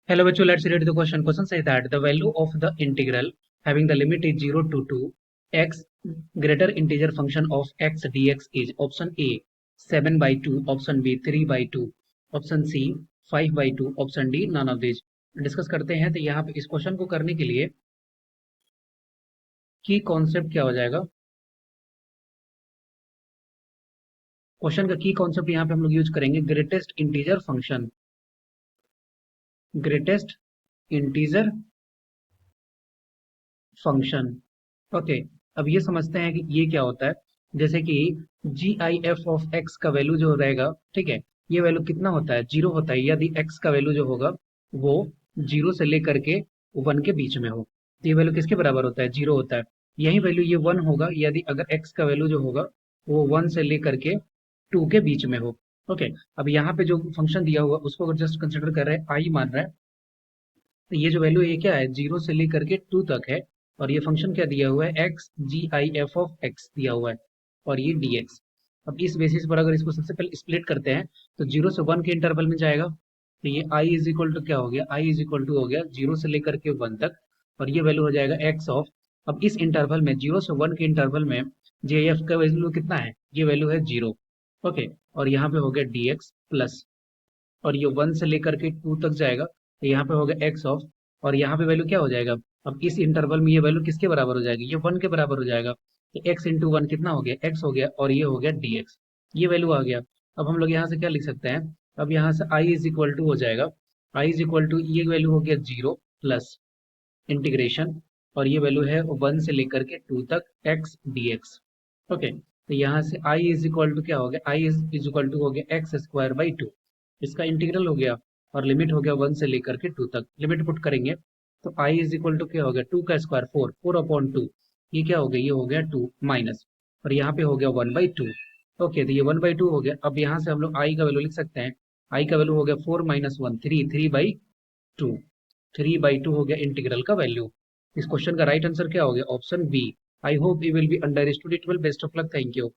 Hello bachcho, let's read the question. Question says that the value of the integral having the limit is 0 to 2 x greater integer function of x dx is option A 7 by 2, option B 3 by 2, option C 5 by 2, option D none of these. Discuss करते हैं। तो यहाँ पे इस question को करने के लिए की कॉन्सेप्ट क्या हो जाएगा? क्वेश्चन का की कॉन्सेप्ट यहाँ पे हम लोग यूज करेंगे greatest integer function. Greatest integer function. Okay, अब ये समझते हैं कि ये क्या होता है। जैसे कि जी आई एफ ऑफ एक्स का वैल्यू जो रहेगा, ठीक है, ये वैल्यू कितना होता है? जीरो होता है। यदि एक्स का वैल्यू जो होगा वो जीरो से लेकर के वन के बीच में हो, तो ये वैल्यू किसके बराबर होता है? जीरो होता है। यही वैल्यू ये वन होगा यदि अगर एक्स का वैल्यू जो होगा वो वन से लेकर के टू के बीच में हो। ओके, अब यहाँ पे जो फंक्शन दिया हुआ उसको अगर जस्ट कंसिडर कर रहे हैं, आई मान रहा है, तो ये जो वैल्यू ये क्या है? जीरो से लेकर के टू तक है। और ये फंक्शन क्या दिया हुआ है? X g i f of x दिया हुआ है, और ये डी एक्स। अब इस बेसिस पर अगर इसको सबसे पहले स्प्लिट करते हैं तो जीरो से वन के इंटरवल में जाएगा। तो ये आई इज इक्वल टू क्या हो गया? आई इज इक्वल टू हो गया जीरो से लेकर के वन तक, और ये वैल्यू हो जाएगा एक्स ऑफ। अब इस इंटरवल में जीरो से वन के इंटरवल में जे एफ का वैल्यू कितना है? ये वैल्यू है जीरो। ओके, और यहाँ पे हो गया डी एक्स प्लस, और ये वन से लेकर के टू तक जाएगा, तो यहाँ पे हो गया एक्स ऑफ। और यहाँ पे वैल्यू क्या हो जाएगा? अब इस इंटरवल में ये वैल्यू किसके बराबर हो जाएगी? ये वन के बराबर हो जाएगा। तो एक्स इंटू वन कितना हो गया? एक्स हो गया, और ये हो गया डी एक्स। ये वैल्यू आ गया। अब हम लोग यहाँ से क्या लिख सकते हैं? अब यहाँ से आई इज इक्वल टू हो जाएगा, आई इज इक्वल टू ये वैल्यू हो गया जीरो प्लस इंटीग्रेशन, और ये वैल्यू है वन से लेकर के टू तक एक्स डी एक्स। ओके, तो यहाँ से आई इज इक्वल टू क्या हो गया? आई इज इक्वल टू हो गया एक्स स्क्वायर बाई टू। इसका इंटीग्रल हो गया, और लिमिट हो गया वन से लेकर के टू तक। लिमिट पुट करेंगे तो आई इज इक्वल टू क्या हो गया? टू का square four, four upon two, ये क्या हो गया? ये हो गया टू माइनस, और यहाँ पे हो गया वन बाई टू। ओके, तो ये वन बाई टू हो गया। अब यहाँ से हम लोग आई का वैल्यू लिख सकते हैं। आई का वैल्यू हो गया four minus one, three, three by two. Three by two हो गया इंटीग्रल का वैल्यू। इस क्वेश्चन का राइट आंसर क्या हो गया? Option b. I hope you will be understood it. Will best of luck, thank you.